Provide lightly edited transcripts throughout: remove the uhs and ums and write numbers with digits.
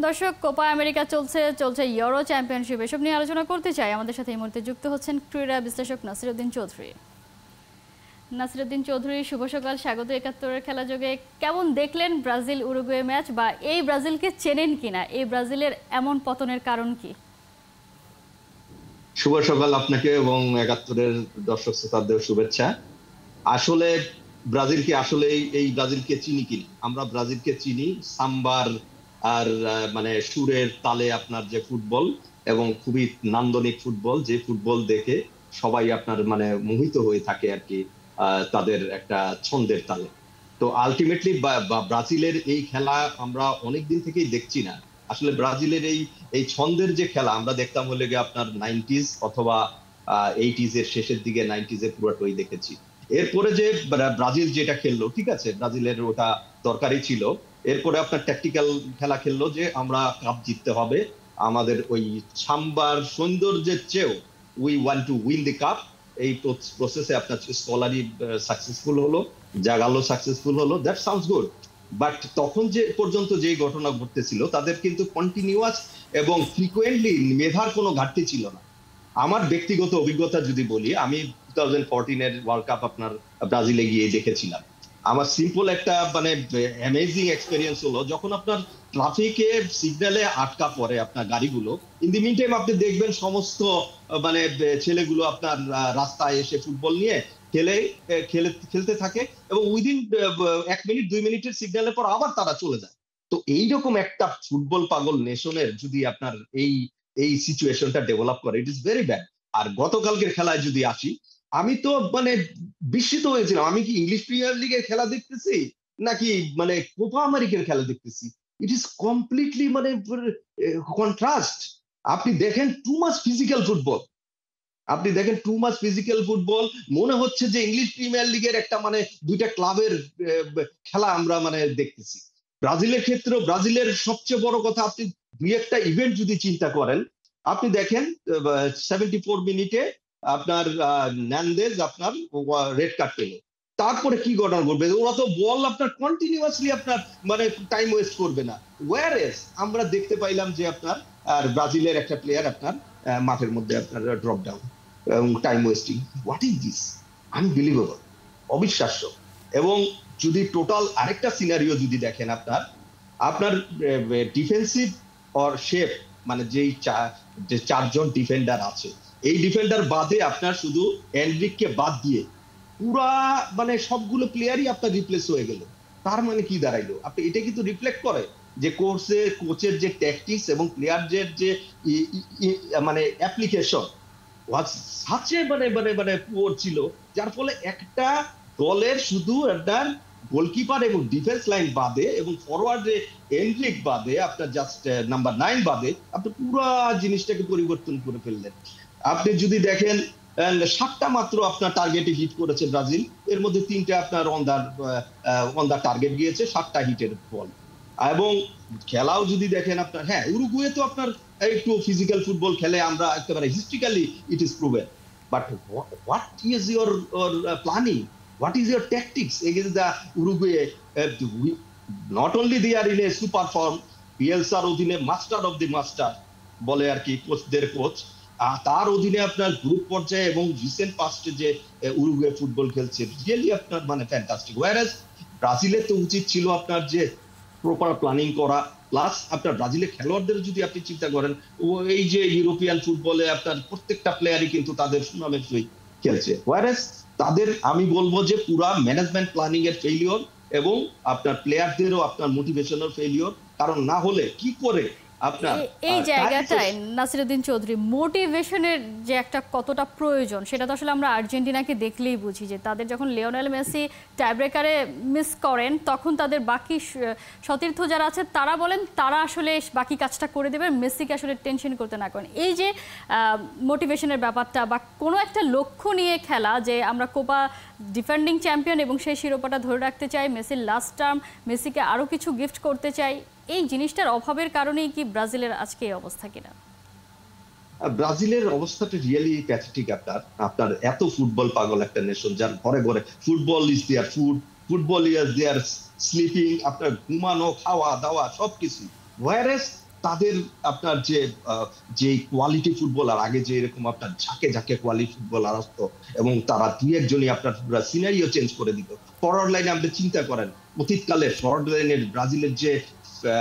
দর্শক, Copa America চলছে, চলছে ইউরো চ্যাম্পিয়নশিপ, এসব নিয়ে আলোচনা করতে চাই। আমাদের সাথে এই মুহূর্তে যুক্ত হচ্ছেন ক্রীড়া বিশ্লেষক নাসিরউদ্দিন চৌধুরী। নাসিরউদ্দিন চৌধুরী, শুভ সকাল, স্বাগত একাত্তরের খেলা যোগে। কেমন দেখলেন ব্রাজিল উরুগুয়ে ম্যাচ, বা এই ব্রাজিলকে চেনেন কিনা? এই ব্রাজিলের এমন পতনের কারণ কি? শুভ সকাল আপনাকে এবং একাত্তরের দর্শক শ্রোতাদের শুভেচ্ছা। আসলে ব্রাজিলকে আসলে এই ব্রাজিলকে চিনি কিনা? আমরা ব্রাজিলকে চিনি সাম্বার আর মানে সুরের তালে আপনার যে ফুটবল, এবং খুবই নান্দনিক ফুটবল, যে ফুটবল দেখে সবাই আপনার মানে মোহিত হয়ে থাকে আর কি, তাদের একটা ছন্দের তালে। তো আলটিমেটলি ব্রাজিলের এই খেলা আমরা অনেকদিন থেকেই দেখছি না। আসলে ব্রাজিলের এই এই ছন্দের যে খেলা আমরা দেখতাম হলে গিয়ে আপনার 90s অথবা 80s এর শেষের দিকে, 90s এর পুরোটাই দেখেছি। এরপরে যে ব্রাজিল যেটা খেললো, ঠিক আছে, ব্রাজিলের ওটা দরকারই ছিল। এরপরে আপনার ট্যাকটিক্যাল খেলা খেললো যে আমরা কাপ জিততে হবে, আমাদের ওই সাম্বার সৌন্দর্যের চেয়েও we want to win the cup. এই প্রসেসে আপনার স্কলারি সাকসেসফুল হলো, জাগালো সাকসেসফুল হলো, দ্যাট সাউন্ডস গুড। বাট তখন যে পর্যন্ত যে ঘটনা ঘটতেছিল, তাদের কিন্তু কন্টিনিউয়াস এবং ফ্রিকুয়েন্টলি মেধার কোনো ঘাটতি ছিল না। আমার ব্যক্তিগত অভিজ্ঞতা যদি বলি, আমি 2014 এর ওয়ার্ল্ড কাপ আপনার ব্রাজিলে গিয়ে দেখেছিলাম। আমার সিম্পল একটা মানে অ্যামেজিং এক্সপেরিয়েন্স হলো, যখন আপনার ট্রাফিকে সিগন্যালে আটকা পড়ে আপনার গাড়িগুলো, ইন দি মিন টাইম আপনি দেখবেন সমস্ত মানে ছেলেগুলো আপনার রাস্তায় এসে ফুটবল নিয়ে খেলে খেলতে থাকে, এবং উইদিন 1 মিনিট 2 মিনিটের সিগন্যালের পর আবার তারা চলে যায়। তো এইরকম একটা ফুটবল পাগল নেশনের যদি আপনার এই এই সিচুয়েশনটা ডেভেলপ করে, ইট ইজ ভেরি ব্যাড। আর গতকালকের খেলায় যদি আসি, আমি তো মানে বিস্মিত হয়েছিলাম, আমি কি ইংলিশ প্রিমিয়ার লিগের খেলা দেখতেছি নাকি মানে কোপা আমেরিকার খেলা দেখতেছি। ইট ইজ কমপ্লিটলি মানে কন্ট্রাস্ট। আপনি দেখেন টু মাচ ফিজিক্যাল ফুটবল, আপনি দেখেন টু মাচ ফিজিক্যাল ফুটবল। মনে হচ্ছে যে ইংলিশ প্রিমিয়ার লিগের একটা মানে দুইটা ক্লাবের খেলা আমরা মানে দেখতেছি। ব্রাজিলের ক্ষেত্রে ব্রাজিলের সবচেয়ে বড় কথা, আপনি দুই একটা ইভেন্ট যদি চিন্তা করেন, আপনি দেখেন 74 মিনিটে আপনার ন্যান্দেজ আপনার রেড কার্ড পেল। তারপরে কি ঘটনা ঘটবে? ওরা তো বল আপনার কন্টিনিউয়াসলি আপনার মানে টাইম ওয়েস্ট করবে না। ওয়ার এস আমরা দেখতে পাইলাম যে আপনার আর ব্রাজিলের একটা প্লেয়ার আপনার মাঠের মধ্যে আপনার ড্রপ ডাউন এবং time wasting. What is this? Unbelievable, অবিশ্বাস্য। এবং যদি টোটাল আরেকটা সিনারিও যদি দেখেন, আপনার আপনার ডিফেন্সিভ অর শেপ, মানে যেই যে চারজন ডিফেন্ডার আছে, এই ডিফেন্ডার বাদে আপনার শুধু এনরিককে বাদ দিয়ে পুরা মানে সবগুলো প্লেয়ারই আপনার রিপ্লেস হয়ে গেল। তার মানে কি দাঁড়াইলো? আপনি এটা কিন্তু রিফ্লেক্ট করে যে কোচের যে ট্যাকটিক্স এবং প্লেয়ারদের যে মানে অ্যাপ্লিকেশন সাচে মানে মানে মানে পুয়ার ছিল, যার ফলে একটা দলের শুধু আপনার গোলকিপার এবং ডিফেন্স লাইন বাদে এবং ফরওয়ার্ডে এনরিক বাদে, আপনার জাস্ট নাম্বার 9 বাদে, আপনি পুরো জিনিসটাকে পরিবর্তন করে ফেললেন। আপনি যদি দেখেন 7টা মাত্র আপনার টার্গেটে হিট করেছে ব্রাজিল, এর মধ্যে 3টে আপনার অন দা টার্গেট গিয়েছে, 7টা হিটের বল। এবং খেলাও যদি দেখেন আপনার, হ্যাঁ উরুগুয়ে তো আপনার একটু ফিজিক্যাল ফুটবল খেলে, আমরা একেবারে historically it is proven. But what is your planning, what is your tactics against the Uruguay? Not only they are in a super form, বিএলসার অধীনে মাস্টার অফ দি মাস্টার বলে আর কি কোচদের কোচ, তার অধীনে আপনার গ্রুপ পর্যায়ে এবং রিসেন্ট পাস্টে যে উরুগুয়ে ফুটবল খেলছে, রিয়েলি আপনার মানে ফ্যান্টাস্টিক। ওয়ারাস ব্রাজিলের তো উচিত ছিল আপনার যে প্রপার প্ল্যানিং করা, প্লাস আপনার ব্রাজিলের খেলোয়াড়দের যদি আপনি চিন্তা করেন, এই যে ইউরোপিয়ান ফুটবলে আপনার প্রত্যেকটা প্লেয়ারই কিন্তু তাদের সুনামের সহিত খেলছে। ওয়ারাস তাদের আমি বলবো যে পুরা ম্যানেজমেন্ট প্ল্যানিং এর ফেলিওর, এবং আপনার প্লেয়ারদেরও আপনার মোটিভেশনাল ফেলিওর। কারণ না হলে কি করে আপনার এই জায়গাটায় নাসিরউদ্দিন চৌধুরী, মোটিভেশনের যে একটা কতটা প্রয়োজন সেটা তো আসলে আমরা আর্জেন্টিনাকে দেখলেই বুঝি, যে তাদের যখন লিওনেল মেসি টাইব্রেকারে মিস করেন, তখন তাদের বাকি সতীর্থ যারা আছে তারা বলেন তারা আসলে বাকি কাজটা করে দেবেন, মেসিকে আসলে টেনশন করতে না করেন। এই যে মোটিভেশনের ব্যাপারটা, বা কোনো একটা লক্ষ্য নিয়ে খেলা, যে আমরা কোপা ডিফেন্ডিং চ্যাম্পিয়ন এবং সেই শিরোপাটা ধরে রাখতে চাই, মেসির লাস্ট টার্ম, মেসিকে আরও কিছু গিফট করতে চাই, এই জিনিসটার অভাবের কারণেই কি ব্রাজিলের আজকে এই অবস্থা কিনা? ব্রাজিলের অবস্থাটা রিয়েলি প্যাথেটিক। আপনার আপনার এত ফুটবল পাগল একটা নেশন, যার ঘরে ঘরে football is their food, football is their sleeping, আপনার ঘুমানো, খাওয়া দাওয়া সবকিছু। ওয়ারেস তাদের আপনার যে কোয়ালিটি ফুটবলার আগে যে এরকম আপনার ঝাঁকে ঝাঁকে কোয়ালিটি ফুটবলার আসতো এবং তারা দুই একজনই আপনার পুরো সিনারিও চেঞ্জ করে দিত। ফরওয়ার্ড লাইনে আপনি চিন্তা করেন অতীতকালে ফরওয়ার্ড লাইনের ব্রাজিলের যে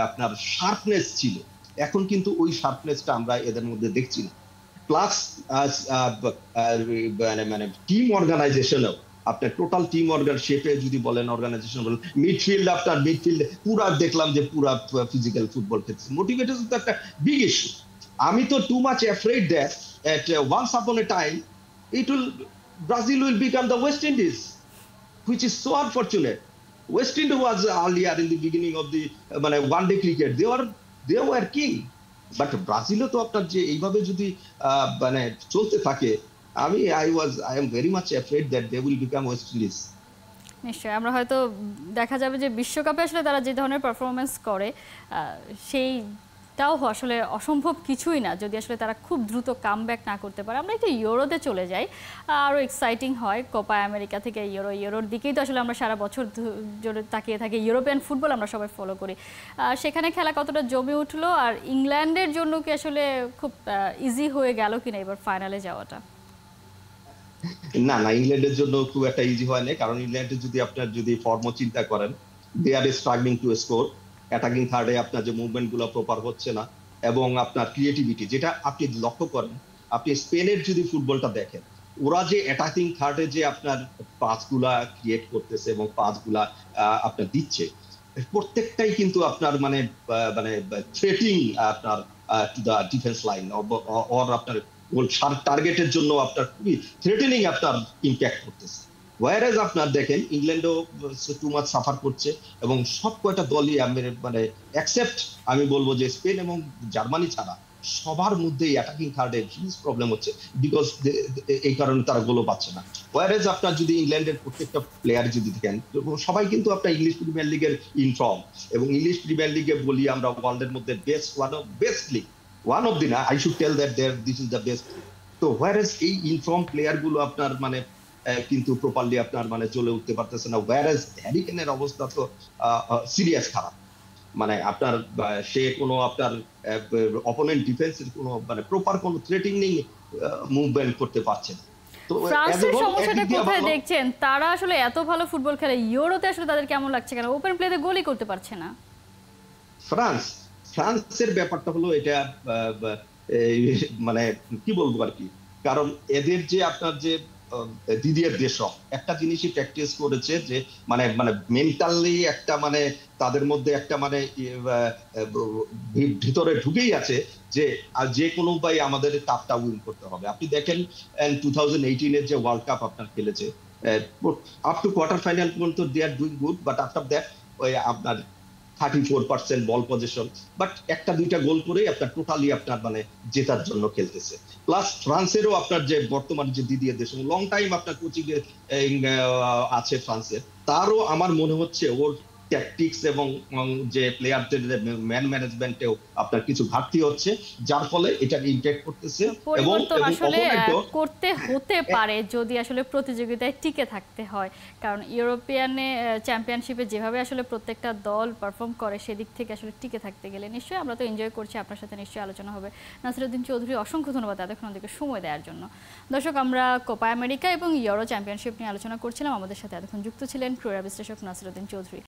আপনার শার্পনেস ছিল, এখন কিন্তু ওই শার্পনেসটা আমরা এদের মধ্যে দেখছি না। প্লাস মানে টিম অর্গানাইজেশনও আপনার টোটাল টিম শেপে যদি বলেন, অর্গানাইজেশন বলেন, মিডফিল্ড পুরা দেখলাম যে পুরা ফিজিক্যাল ফুটবল খেলছে। মোটিভেশন তো একটা বিগ ইস্যু। আমি তো too much afraid that at once upon a time Brazil will become the West Indies, which is so unfortunate. West Indies was earlier in the beginning of the one day cricket, they were king. But ব্রাজিলও তো আপনার যে এইভাবে যদি মানে চলতে থাকে, I am very much afraid that they will become West Indies. নিশ্চয়ই আমরা হয়তো দেখা যাবে যে বিশ্বকাপে আসলে তারা যে ধরনের পারফরমেন্স করে সেইটাও আসলে অসম্ভব কিছুই না যদি আসলে তারা খুব দ্রুত কামব্যাক না করতে পারে। আমরা একটু ইউরোতে চলে যাই, আরও এক্সাইটিং হয়। কোপা আমেরিকা থেকে ইউরোর দিকেই তো আসলে আমরা সারা বছর জুড়ে তাকিয়ে থাকি। ইউরোপিয়ান ফুটবল আমরা সবাই ফলো করি। সেখানে খেলা কতটা জমে উঠলো, আর ইংল্যান্ডের জন্য কি আসলে খুব ইজি হয়ে গেল কিনা এবার ফাইনালে যাওয়াটা? না, ইংল্যান্ডের জন্য খুব একটা ইজি হয় না, কারণ ইংল্যান্ডের যদি ফর্ম চিন্তা করেন, they are struggling to score. Attacking থার্ডে আপনার যে মুভমেন্ট গুলো প্রপার হচ্ছে না, এবং আপনার ক্রিয়েটিভিটি যেটা আপনি লক্ষ্য করেন, আপনি স্পেনের যদি ফুটবলটা দেখেন, ওরা যে অ্যাটাকিং থার্ডে যে আপনার পাসগুলা ক্রিয়েট করতেছে এবং পাসগুলা আপনার দিচ্ছে, প্রত্যেকটাই কিন্তু আপনার মানে থ্রেটিং আপনার to the defence line, or আপনার টার্গেটের জন্য আপনার খুবই থ্রেটেনিং আপনার ইম্প্যাক্ট করতেছে। ওয়ারেজ আপনার দেখেন ইংল্যান্ডও টু মাচ সাফার করছে, এবং সব কয়টা দলই মানে অ্যাকসেপ্ট আমি বলবো যে স্পেন এবং জার্মানি ছাড়া সবার মধ্যেই অ্যাটাকিং থার্ডে হিউজ প্রবলেম হচ্ছে, বিকজ এই কারণে তারা গোলও পাচ্ছে না। ওয়ারেজ আপনার যদি ইংল্যান্ডের প্রত্যেকটা প্লেয়ার যদি দেখেন, সবাই কিন্তু আপনার ইংলিশ প্রিমিয়ার লিগের ইনফর্ম, এবং ইংলিশ প্রিমিয়ার লিগে বলি আমরা ওয়ার্ল্ডের মধ্যে best league, one of the I should tell that this is the best. তো whereas এই ইনফর্ম প্লেয়ার গুলো আপনার মানে কিন্তু প্রপারলি আপনার মানে চলে উঠতে পারতেছে না। whereas হ্যারি কেনের অবস্থা তো সিরিয়াস খারাপ, মানে আপনার সে কোনো আপনার অপোনেন্ট ডিফেন্সের কোনো মানে প্রপার কোনো থ্রেটেনিং মুভমেন্ট করতে পারছে না। তো ফ্রান্সের সমস্যাটা কোথায় দেখছেন? তারা আসলে এত ভালো ফুটবল খেলে, ইউরোতে আসলে তাদের কেমন লাগছে কেন? ওপেন প্লেতে গোলই করতে পারছে না ফ্রান্সের ব্যাপারটা হলো এটা মানে কি বলবো আর কি, কারণ এদের যে আপনার যে দিদিয়ের দেশম একটা জিনিসই প্র্যাকটিস করেছে যে মানে মেন্টালি একটা মানে তাদের মধ্যে একটা মানে ভিতরে ঢুকেই আছে যে কোনো উপায়ে আমাদের কাপটা উইন করতে হবে। আপনি দেখেন 2018 যে ওয়ার্ল্ড কাপ আপনার খেলেছে, আপ টু কোয়ার্টার ফাইনাল পর্যন্ত they are doing good, but after that ওই আপনার 34% বল পজিশন, বাট একটা দুইটা গোল করেই আপনার টোটালি আপনার মানে জেতার জন্য খেলতেছে। প্লাস ফ্রান্সেরও আপনার যে বর্তমানে যে দিদিয়ের দেশ লং টাইম আপনার কোচিং আছে ফ্রান্সের, তারও আমার মনে হচ্ছে ওর ট্যাকটিক্স এবং যে প্লেয়ারদের ম্যান ম্যানেজমেন্টেও আপনার কিছু ঘাটতি হচ্ছে, যার ফলে এটা ইমপ্যাক্ট করতেছে এবং আসলে করতে হতে পারে যদি আসলে প্রতিযোগিতায় টিকে থাকতে হয়। কারণ ইউরোপিয়ানে চ্যাম্পিয়নশিপে যেভাবে আসলে প্রত্যেকটা দল পারফর্ম করে, সেদিক থেকে আসলে টিকে থাকতে গেলে নিশ্চয়ই আমরা তো এনজয় করছি, আপনার সাথে নিশ্চয়ই আলোচনা হবে। নাসিরউদ্দিন চৌধুরী, অসংখ্য ধন্যবাদ এতক্ষণ আমাদেরকে সময় দেওয়ার জন্য। দর্শক, আমরা কোপা আমেরিকা এবং ইউরো চ্যাম্পিয়নশিপ নিয়ে আলোচনা করছিলাম। আমাদের সাথে এতক্ষণ যুক্ত ছিলেন ক্রীড়া বিশ্লেষক নাসিরউদ্দিন চৌধুরী।